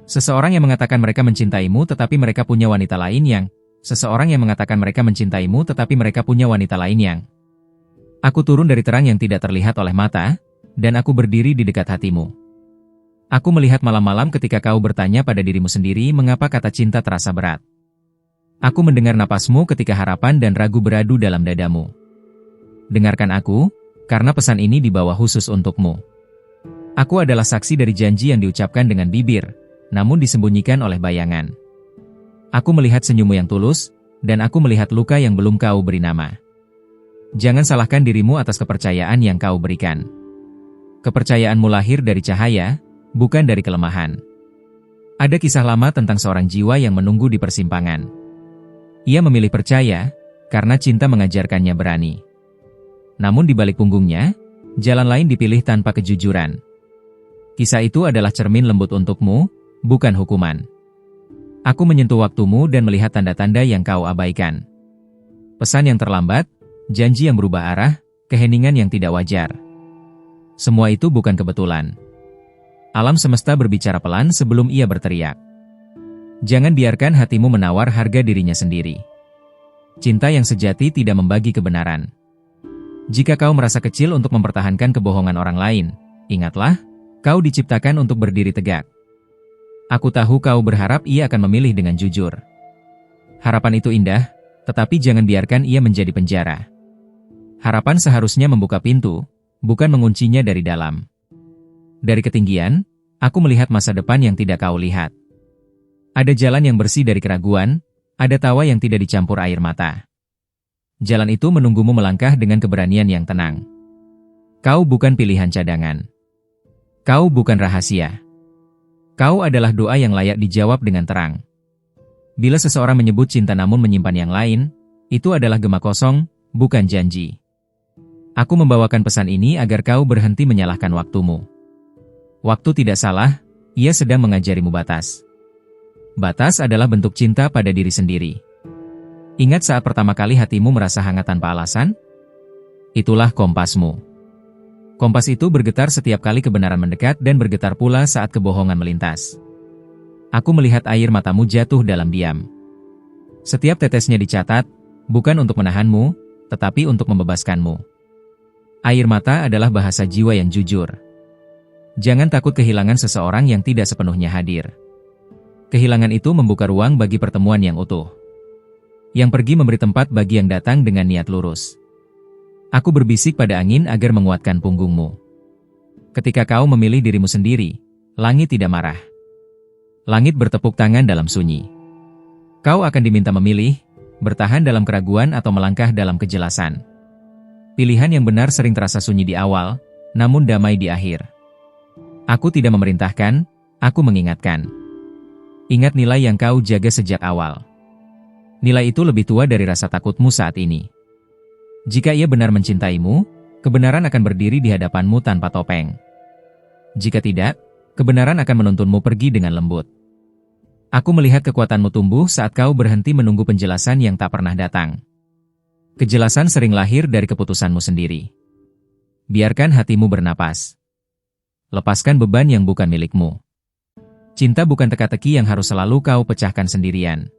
Seseorang yang mengatakan mereka mencintaimu tetapi mereka punya wanita lain yang. Seseorang yang mengatakan mereka mencintaimu tetapi mereka punya wanita lain yang. Aku turun dari terang yang tidak terlihat oleh mata, dan aku berdiri di dekat hatimu. Aku melihat malam-malam ketika kau bertanya pada dirimu sendiri mengapa kata cinta terasa berat. Aku mendengar napasmu ketika harapan dan ragu beradu dalam dadamu. Dengarkan aku, karena pesan ini dibawa khusus untukmu. Aku adalah saksi dari janji yang diucapkan dengan bibir, namun disembunyikan oleh bayangan. Aku melihat senyummu yang tulus, dan aku melihat luka yang belum kau beri nama. Jangan salahkan dirimu atas kepercayaan yang kau berikan. Kepercayaanmu lahir dari cahaya, bukan dari kelemahan. Ada kisah lama tentang seorang jiwa yang menunggu di persimpangan. Ia memilih percaya, karena cinta mengajarkannya berani. Namun di balik punggungnya, jalan lain dipilih tanpa kejujuran. Kisah itu adalah cermin lembut untukmu, bukan hukuman. Aku menyentuh waktumu dan melihat tanda-tanda yang kau abaikan. Pesan yang terlambat, janji yang berubah arah, keheningan yang tidak wajar. Semua itu bukan kebetulan. Alam semesta berbicara pelan sebelum ia berteriak. Jangan biarkan hatimu menawar harga dirinya sendiri. Cinta yang sejati tidak membagi kebenaran. Jika kau merasa kecil untuk mempertahankan kebohongan orang lain, ingatlah, kau diciptakan untuk berdiri tegak. Aku tahu kau berharap ia akan memilih dengan jujur. Harapan itu indah, tetapi jangan biarkan ia menjadi penjara. Harapan seharusnya membuka pintu, bukan menguncinya dari dalam. Dari ketinggian, aku melihat masa depan yang tidak kau lihat. Ada jalan yang bersih dari keraguan, ada tawa yang tidak dicampur air mata. Jalan itu menunggumu melangkah dengan keberanian yang tenang. Kau bukan pilihan cadangan. Kau bukan rahasia. Kau adalah doa yang layak dijawab dengan terang. Bila seseorang menyebut cinta namun menyimpan yang lain, itu adalah gema kosong, bukan janji. Aku membawakan pesan ini agar kau berhenti menyalahkan waktumu. Waktu tidak salah, ia sedang mengajarimu batas. Batas adalah bentuk cinta pada diri sendiri. Ingat saat pertama kali hatimu merasa hangat tanpa alasan? Itulah kompasmu. Kompas itu bergetar setiap kali kebenaran mendekat dan bergetar pula saat kebohongan melintas. Aku melihat air matamu jatuh dalam diam. Setiap tetesnya dicatat, bukan untuk menahanmu, tetapi untuk membebaskanmu. Air mata adalah bahasa jiwa yang jujur. Jangan takut kehilangan seseorang yang tidak sepenuhnya hadir. Kehilangan itu membuka ruang bagi pertemuan yang utuh. Yang pergi memberi tempat bagi yang datang dengan niat lurus. Aku berbisik pada angin agar menguatkan punggungmu. Ketika kau memilih dirimu sendiri, langit tidak marah. Langit bertepuk tangan dalam sunyi. Kau akan diminta memilih, bertahan dalam keraguan atau melangkah dalam kejelasan. Pilihan yang benar sering terasa sunyi di awal, namun damai di akhir. Aku tidak memerintahkan, aku mengingatkan. Ingat nilai yang kau jaga sejak awal. Nilai itu lebih tua dari rasa takutmu saat ini. Jika ia benar mencintaimu, kebenaran akan berdiri di hadapanmu tanpa topeng. Jika tidak, kebenaran akan menuntunmu pergi dengan lembut. Aku melihat kekuatanmu tumbuh saat kau berhenti menunggu penjelasan yang tak pernah datang. Kejelasan sering lahir dari keputusanmu sendiri. Biarkan hatimu bernapas. Lepaskan beban yang bukan milikmu. Cinta bukan teka-teki yang harus selalu kau pecahkan sendirian.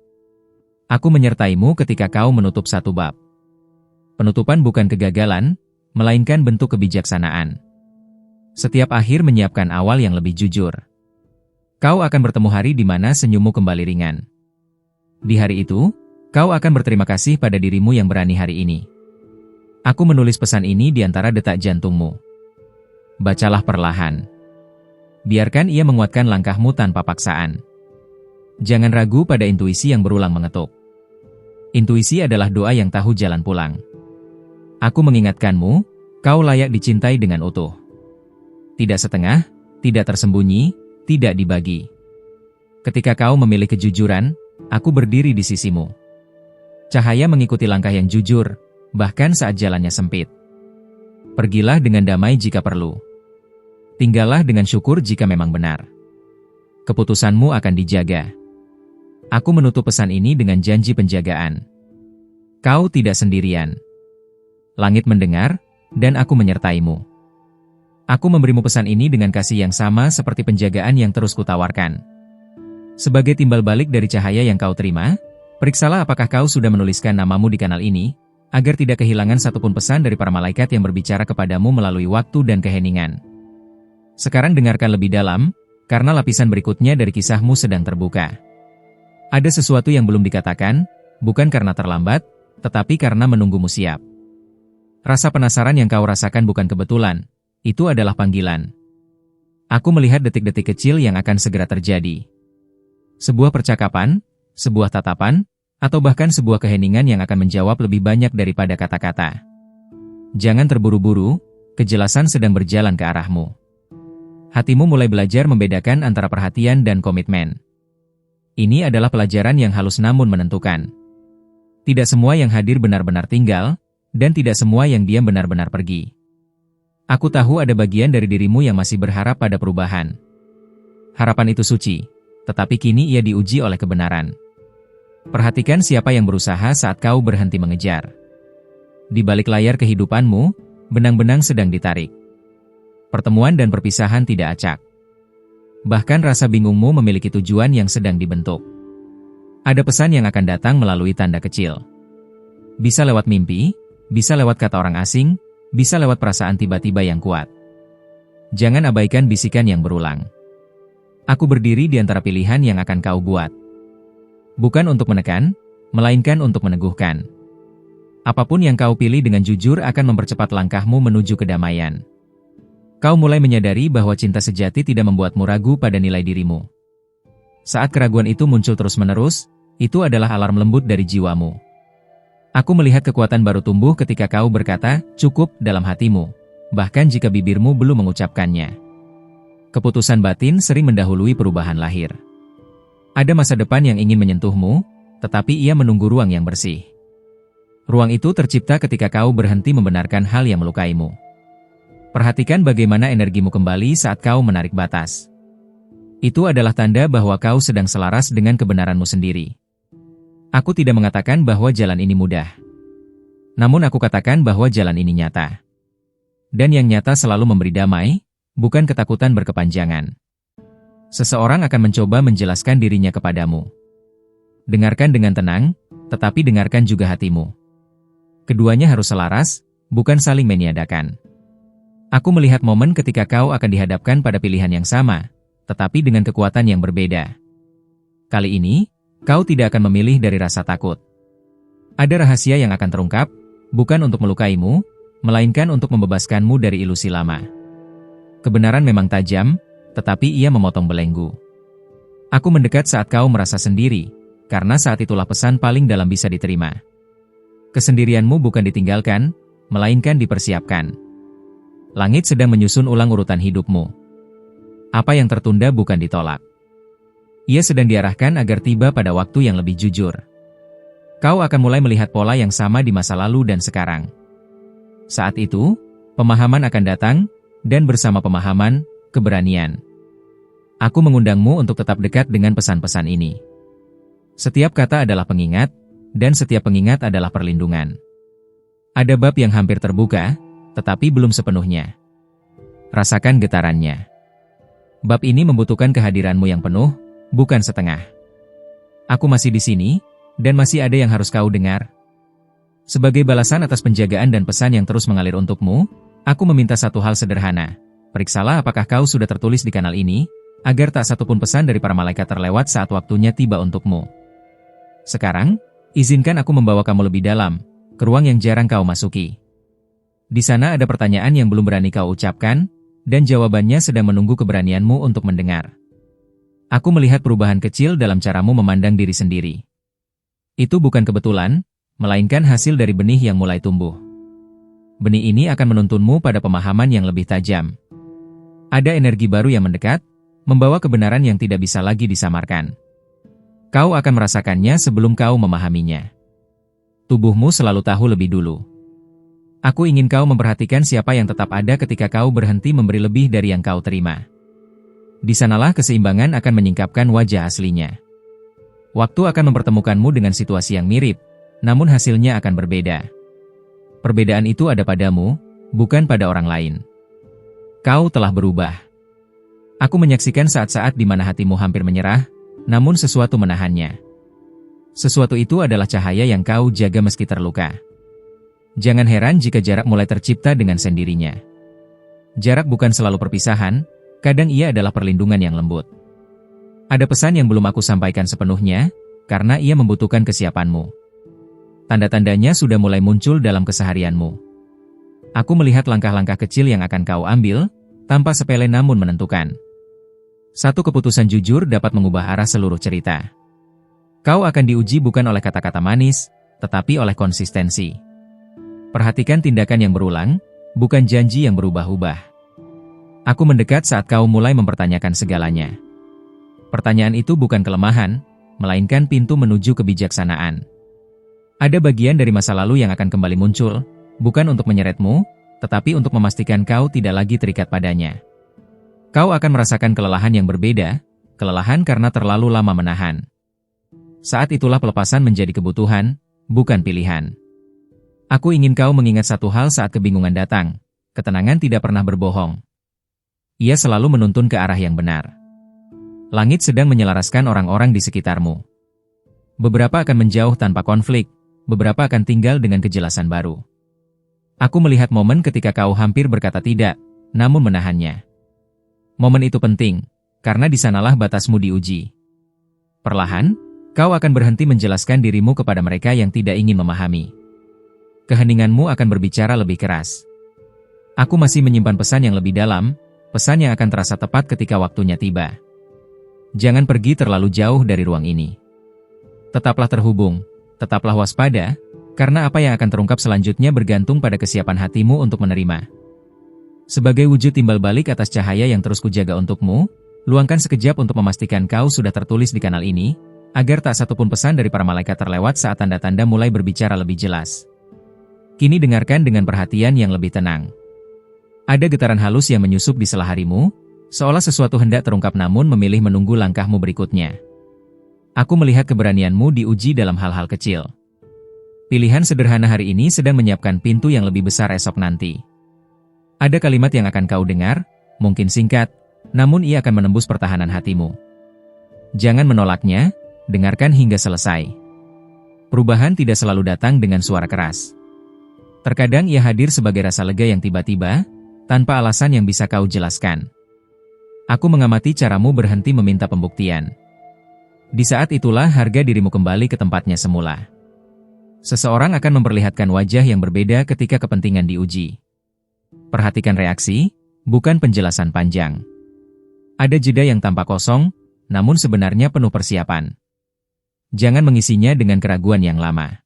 Aku menyertaimu ketika kau menutup satu bab. Penutupan bukan kegagalan, melainkan bentuk kebijaksanaan. Setiap akhir menyiapkan awal yang lebih jujur. Kau akan bertemu hari di mana senyummu kembali ringan. Di hari itu, kau akan berterima kasih pada dirimu yang berani hari ini. Aku menulis pesan ini di antara detak jantungmu. Bacalah perlahan. Biarkan ia menguatkan langkahmu tanpa paksaan. Jangan ragu pada intuisi yang berulang mengetuk. Intuisi adalah doa yang tahu jalan pulang. Aku mengingatkanmu, kau layak dicintai dengan utuh. Tidak setengah, tidak tersembunyi, tidak dibagi. Ketika kau memilih kejujuran, aku berdiri di sisimu. Cahaya mengikuti langkah yang jujur, bahkan saat jalannya sempit. Pergilah dengan damai jika perlu. Tinggallah dengan syukur jika memang benar. Keputusanmu akan dijaga. Aku menutup pesan ini dengan janji penjagaan. Kau tidak sendirian. Langit mendengar, dan aku menyertaimu. Aku memberimu pesan ini dengan kasih yang sama seperti penjagaan yang terus kutawarkan. Sebagai timbal balik dari cahaya yang kau terima, periksalah apakah kau sudah menuliskan namamu di kanal ini, agar tidak kehilangan satupun pesan dari para malaikat yang berbicara kepadamu melalui waktu dan keheningan. Sekarang dengarkan lebih dalam, karena lapisan berikutnya dari kisahmu sedang terbuka. Ada sesuatu yang belum dikatakan, bukan karena terlambat, tetapi karena menunggumu siap. Rasa penasaran yang kau rasakan bukan kebetulan, itu adalah panggilan. Aku melihat detik-detik kecil yang akan segera terjadi. Sebuah percakapan, sebuah tatapan, atau bahkan sebuah keheningan yang akan menjawab lebih banyak daripada kata-kata. Jangan terburu-buru, kejelasan sedang berjalan ke arahmu. Hatimu mulai belajar membedakan antara perhatian dan komitmen. Ini adalah pelajaran yang halus namun menentukan. Tidak semua yang hadir benar-benar tinggal, dan tidak semua yang diam benar-benar pergi. Aku tahu ada bagian dari dirimu yang masih berharap pada perubahan. Harapan itu suci. Tetapi kini ia diuji oleh kebenaran. Perhatikan siapa yang berusaha saat kau berhenti mengejar. Di balik layar kehidupanmu, benang-benang sedang ditarik. Pertemuan dan perpisahan tidak acak. Bahkan rasa bingungmu memiliki tujuan yang sedang dibentuk. Ada pesan yang akan datang melalui tanda kecil. Bisa lewat mimpi, bisa lewat kata orang asing, bisa lewat perasaan tiba-tiba yang kuat. Jangan abaikan bisikan yang berulang. Aku berdiri di antara pilihan yang akan kau buat. Bukan untuk menekan, melainkan untuk meneguhkan. Apapun yang kau pilih dengan jujur akan mempercepat langkahmu menuju kedamaian. Kau mulai menyadari bahwa cinta sejati tidak membuatmu ragu pada nilai dirimu. Saat keraguan itu muncul terus-menerus, itu adalah alarm lembut dari jiwamu. Aku melihat kekuatan baru tumbuh ketika kau berkata, cukup, dalam hatimu, bahkan jika bibirmu belum mengucapkannya. Keputusan batin sering mendahului perubahan lahir. Ada masa depan yang ingin menyentuhmu, tetapi ia menunggu ruang yang bersih. Ruang itu tercipta ketika kau berhenti membenarkan hal yang melukaimu. Perhatikan bagaimana energimu kembali saat kau menarik batas. Itu adalah tanda bahwa kau sedang selaras dengan kebenaranmu sendiri. Aku tidak mengatakan bahwa jalan ini mudah. Namun aku katakan bahwa jalan ini nyata. Dan yang nyata selalu memberi damai, bukan ketakutan berkepanjangan. Seseorang akan mencoba menjelaskan dirinya kepadamu. Dengarkan dengan tenang, tetapi dengarkan juga hatimu. Keduanya harus selaras, bukan saling meniadakan. Aku melihat momen ketika kau akan dihadapkan pada pilihan yang sama, tetapi dengan kekuatan yang berbeda. Kali ini, kau tidak akan memilih dari rasa takut. Ada rahasia yang akan terungkap, bukan untuk melukaimu, melainkan untuk membebaskanmu dari ilusi lama. Kebenaran memang tajam, tetapi ia memotong belenggu. Aku mendekat saat kau merasa sendiri, karena saat itulah pesan paling dalam bisa diterima. Kesendirianmu bukan ditinggalkan, melainkan dipersiapkan. Langit sedang menyusun ulang urutan hidupmu. Apa yang tertunda bukan ditolak. Ia sedang diarahkan agar tiba pada waktu yang lebih jujur. Kau akan mulai melihat pola yang sama di masa lalu dan sekarang. Saat itu, pemahaman akan datang, dan bersama pemahaman, keberanian. Aku mengundangmu untuk tetap dekat dengan pesan-pesan ini. Setiap kata adalah pengingat, dan setiap pengingat adalah perlindungan. Ada bab yang hampir terbuka, tetapi belum sepenuhnya. Rasakan getarannya. Bab ini membutuhkan kehadiranmu yang penuh, bukan setengah. Aku masih di sini, dan masih ada yang harus kau dengar. Sebagai balasan atas penjagaan dan pesan yang terus mengalir untukmu, aku meminta satu hal sederhana. Periksalah apakah kau sudah tertulis di kanal ini, agar tak satupun pesan dari para malaikat terlewat saat waktunya tiba untukmu. Sekarang, izinkan aku membawa kamu lebih dalam, ke ruang yang jarang kau masuki. Di sana ada pertanyaan yang belum berani kau ucapkan, dan jawabannya sedang menunggu keberanianmu untuk mendengar. Aku melihat perubahan kecil dalam caramu memandang diri sendiri. Itu bukan kebetulan, melainkan hasil dari benih yang mulai tumbuh. Benih ini akan menuntunmu pada pemahaman yang lebih tajam. Ada energi baru yang mendekat, membawa kebenaran yang tidak bisa lagi disamarkan. Kau akan merasakannya sebelum kau memahaminya. Tubuhmu selalu tahu lebih dulu. Aku ingin kau memperhatikan siapa yang tetap ada ketika kau berhenti memberi lebih dari yang kau terima. Di sanalah keseimbangan akan menyingkapkan wajah aslinya. Waktu akan mempertemukanmu dengan situasi yang mirip, namun hasilnya akan berbeda. Perbedaan itu ada padamu, bukan pada orang lain. Kau telah berubah. Aku menyaksikan saat-saat di mana hatimu hampir menyerah, namun sesuatu menahannya. Sesuatu itu adalah cahaya yang kau jaga meski terluka. Jangan heran jika jarak mulai tercipta dengan sendirinya. Jarak bukan selalu perpisahan, kadang ia adalah perlindungan yang lembut. Ada pesan yang belum aku sampaikan sepenuhnya, karena ia membutuhkan kesiapanmu. Tanda-tandanya sudah mulai muncul dalam keseharianmu. Aku melihat langkah-langkah kecil yang akan kau ambil, tanpa sepele namun menentukan. Satu keputusan jujur dapat mengubah arah seluruh cerita. Kau akan diuji bukan oleh kata-kata manis, tetapi oleh konsistensi. Perhatikan tindakan yang berulang, bukan janji yang berubah-ubah. Aku mendekat saat kau mulai mempertanyakan segalanya. Pertanyaan itu bukan kelemahan, melainkan pintu menuju kebijaksanaan. Ada bagian dari masa lalu yang akan kembali muncul, bukan untuk menyeretmu, tetapi untuk memastikan kau tidak lagi terikat padanya. Kau akan merasakan kelelahan yang berbeda, kelelahan karena terlalu lama menahan. Saat itulah pelepasan menjadi kebutuhan, bukan pilihan. Aku ingin kau mengingat satu hal saat kebingungan datang, ketenangan tidak pernah berbohong. Ia selalu menuntun ke arah yang benar. Langit sedang menyelaraskan orang-orang di sekitarmu. Beberapa akan menjauh tanpa konflik, beberapa akan tinggal dengan kejelasan baru. Aku melihat momen ketika kau hampir berkata tidak, namun menahannya. Momen itu penting, karena di sanalah batasmu diuji. Perlahan, kau akan berhenti menjelaskan dirimu kepada mereka yang tidak ingin memahami. Keheninganmu akan berbicara lebih keras. Aku masih menyimpan pesan yang lebih dalam, pesan yang akan terasa tepat ketika waktunya tiba. Jangan pergi terlalu jauh dari ruang ini. Tetaplah terhubung, tetaplah waspada, karena apa yang akan terungkap selanjutnya bergantung pada kesiapan hatimu untuk menerima. Sebagai wujud timbal balik atas cahaya yang terus kujaga untukmu, luangkan sekejap untuk memastikan kau sudah tertulis di kanal ini, agar tak satupun pesan dari para malaikat terlewat saat tanda-tanda mulai berbicara lebih jelas. Kini dengarkan dengan perhatian yang lebih tenang. Ada getaran halus yang menyusup di sela harimu, seolah sesuatu hendak terungkap namun memilih menunggu langkahmu berikutnya. Aku melihat keberanianmu diuji dalam hal-hal kecil. Pilihan sederhana hari ini sedang menyiapkan pintu yang lebih besar esok nanti. Ada kalimat yang akan kau dengar, mungkin singkat, namun ia akan menembus pertahanan hatimu. Jangan menolaknya, dengarkan hingga selesai. Perubahan tidak selalu datang dengan suara keras. Terkadang ia hadir sebagai rasa lega yang tiba-tiba, tanpa alasan yang bisa kau jelaskan. Aku mengamati caramu berhenti meminta pembuktian. Di saat itulah harga dirimu kembali ke tempatnya semula. Seseorang akan memperlihatkan wajah yang berbeda ketika kepentingan diuji. Perhatikan reaksi, bukan penjelasan panjang. Ada jeda yang tampak kosong, namun sebenarnya penuh persiapan. Jangan mengisinya dengan keraguan yang lama.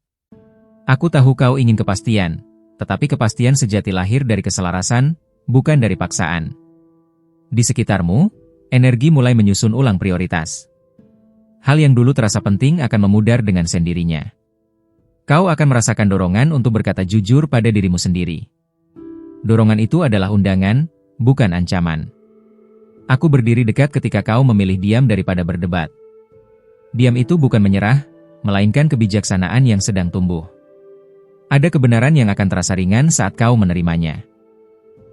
Aku tahu kau ingin kepastian, tetapi kepastian sejati lahir dari keselarasan, bukan dari paksaan. Di sekitarmu, energi mulai menyusun ulang prioritas. Hal yang dulu terasa penting akan memudar dengan sendirinya. Kau akan merasakan dorongan untuk berkata jujur pada dirimu sendiri. Dorongan itu adalah undangan, bukan ancaman. Aku berdiri dekat ketika kau memilih diam daripada berdebat. Diam itu bukan menyerah, melainkan kebijaksanaan yang sedang tumbuh. Ada kebenaran yang akan terasa ringan saat kau menerimanya.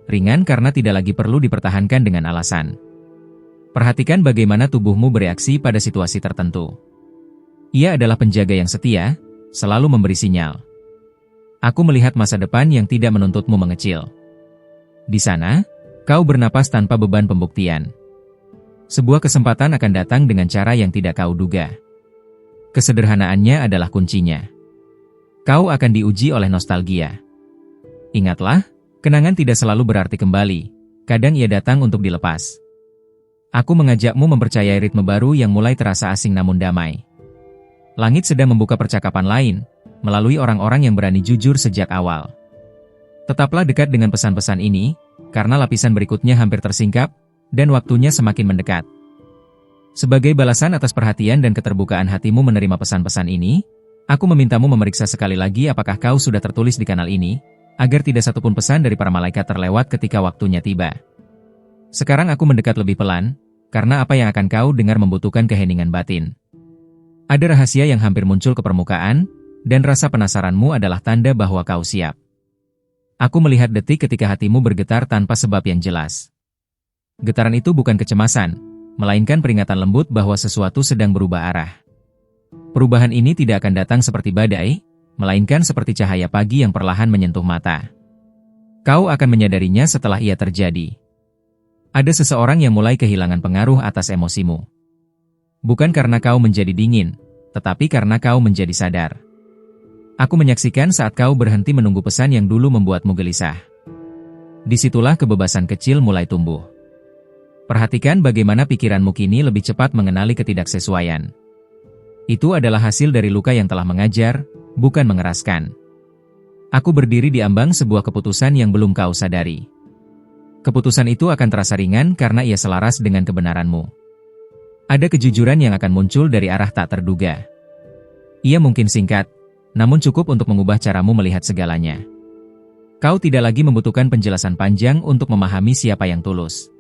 Ringan karena tidak lagi perlu dipertahankan dengan alasan. Perhatikan bagaimana tubuhmu bereaksi pada situasi tertentu. Ia adalah penjaga yang setia, selalu memberi sinyal. Aku melihat masa depan yang tidak menuntutmu mengecil. Di sana, kau bernapas tanpa beban pembuktian. Sebuah kesempatan akan datang dengan cara yang tidak kau duga. Kesederhanaannya adalah kuncinya. Kau akan diuji oleh nostalgia. Ingatlah, kenangan tidak selalu berarti kembali, kadang ia datang untuk dilepas. Aku mengajakmu mempercayai ritme baru yang mulai terasa asing namun damai. Langit sedang membuka percakapan lain, melalui orang-orang yang berani jujur sejak awal. Tetaplah dekat dengan pesan-pesan ini, karena lapisan berikutnya hampir tersingkap, dan waktunya semakin mendekat. Sebagai balasan atas perhatian dan keterbukaan hatimu menerima pesan-pesan ini, aku memintamu memeriksa sekali lagi apakah kau sudah tertulis di kanal ini, agar tidak satupun pesan dari para malaikat terlewat ketika waktunya tiba. Sekarang aku mendekat lebih pelan, karena apa yang akan kau dengar membutuhkan keheningan batin. Ada rahasia yang hampir muncul ke permukaan, dan rasa penasaranmu adalah tanda bahwa kau siap. Aku melihat detik ketika hatimu bergetar tanpa sebab yang jelas. Getaran itu bukan kecemasan, melainkan peringatan lembut bahwa sesuatu sedang berubah arah. Perubahan ini tidak akan datang seperti badai, melainkan seperti cahaya pagi yang perlahan menyentuh mata. Kau akan menyadarinya setelah ia terjadi. Ada seseorang yang mulai kehilangan pengaruh atas emosimu. Bukan karena kau menjadi dingin, tetapi karena kau menjadi sadar. Aku menyaksikan saat kau berhenti menunggu pesan yang dulu membuatmu gelisah. Disitulah kebebasan kecil mulai tumbuh. Perhatikan bagaimana pikiranmu kini lebih cepat mengenali ketidaksesuaian. Itu adalah hasil dari luka yang telah mengajar, bukan mengeraskan. Aku berdiri di ambang sebuah keputusan yang belum kau sadari. Keputusan itu akan terasa ringan karena ia selaras dengan kebenaranmu. Ada kejujuran yang akan muncul dari arah tak terduga. Ia mungkin singkat, namun cukup untuk mengubah caramu melihat segalanya. Kau tidak lagi membutuhkan penjelasan panjang untuk memahami siapa yang tulus.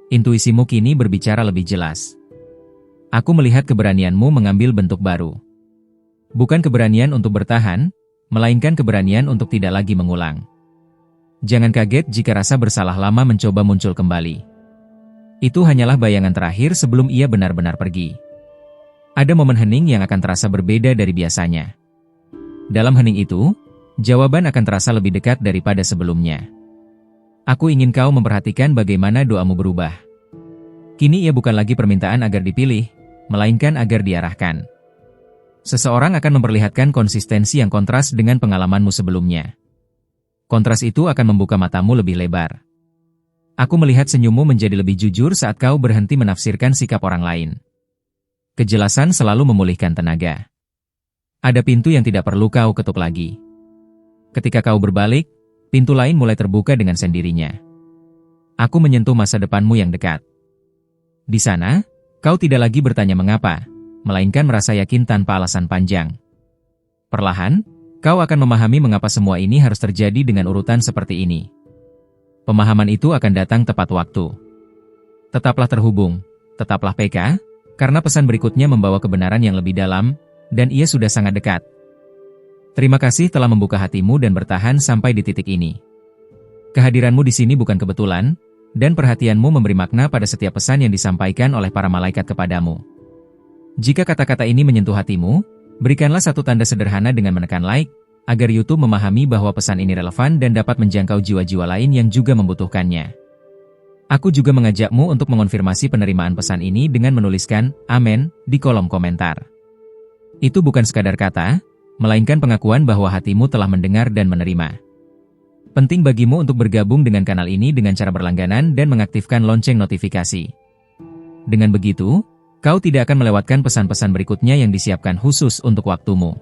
Intuisimu kini berbicara lebih jelas. Aku melihat keberanianmu mengambil bentuk baru. Bukan keberanian untuk bertahan, melainkan keberanian untuk tidak lagi mengulang. Jangan kaget jika rasa bersalah lama mencoba muncul kembali. Itu hanyalah bayangan terakhir sebelum ia benar-benar pergi. Ada momen hening yang akan terasa berbeda dari biasanya. Dalam hening itu, jawaban akan terasa lebih dekat daripada sebelumnya. Aku ingin kau memperhatikan bagaimana doamu berubah. Kini ia bukan lagi permintaan agar dipilih, melainkan agar diarahkan. Seseorang akan memperlihatkan konsistensi yang kontras dengan pengalamanmu sebelumnya. Kontras itu akan membuka matamu lebih lebar. Aku melihat senyummu menjadi lebih jujur saat kau berhenti menafsirkan sikap orang lain. Kejelasan selalu memulihkan tenaga. Ada pintu yang tidak perlu kau ketuk lagi. Ketika kau berbalik, pintu lain mulai terbuka dengan sendirinya. Aku menyentuh masa depanmu yang dekat. Di sana, kau tidak lagi bertanya mengapa, melainkan merasa yakin tanpa alasan panjang. Perlahan, kau akan memahami mengapa semua ini harus terjadi dengan urutan seperti ini. Pemahaman itu akan datang tepat waktu. Tetaplah terhubung, tetaplah PK, karena pesan berikutnya membawa kebenaran yang lebih dalam, dan ia sudah sangat dekat. Terima kasih telah membuka hatimu dan bertahan sampai di titik ini. Kehadiranmu di sini bukan kebetulan, dan perhatianmu memberi makna pada setiap pesan yang disampaikan oleh para malaikat kepadamu. Jika kata-kata ini menyentuh hatimu, berikanlah satu tanda sederhana dengan menekan like, agar YouTube memahami bahwa pesan ini relevan dan dapat menjangkau jiwa-jiwa lain yang juga membutuhkannya. Aku juga mengajakmu untuk mengonfirmasi penerimaan pesan ini dengan menuliskan "Amin" di kolom komentar. Itu bukan sekadar kata, melainkan pengakuan bahwa hatimu telah mendengar dan menerima. Penting bagimu untuk bergabung dengan kanal ini dengan cara berlangganan dan mengaktifkan lonceng notifikasi. Dengan begitu, kau tidak akan melewatkan pesan-pesan berikutnya yang disiapkan khusus untuk waktumu.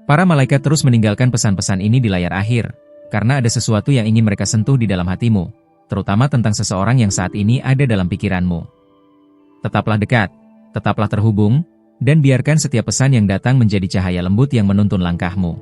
Para malaikat terus meninggalkan pesan-pesan ini di layar akhir, karena ada sesuatu yang ingin mereka sentuh di dalam hatimu, terutama tentang seseorang yang saat ini ada dalam pikiranmu. Tetaplah dekat, tetaplah terhubung, dan biarkan setiap pesan yang datang menjadi cahaya lembut yang menuntun langkahmu.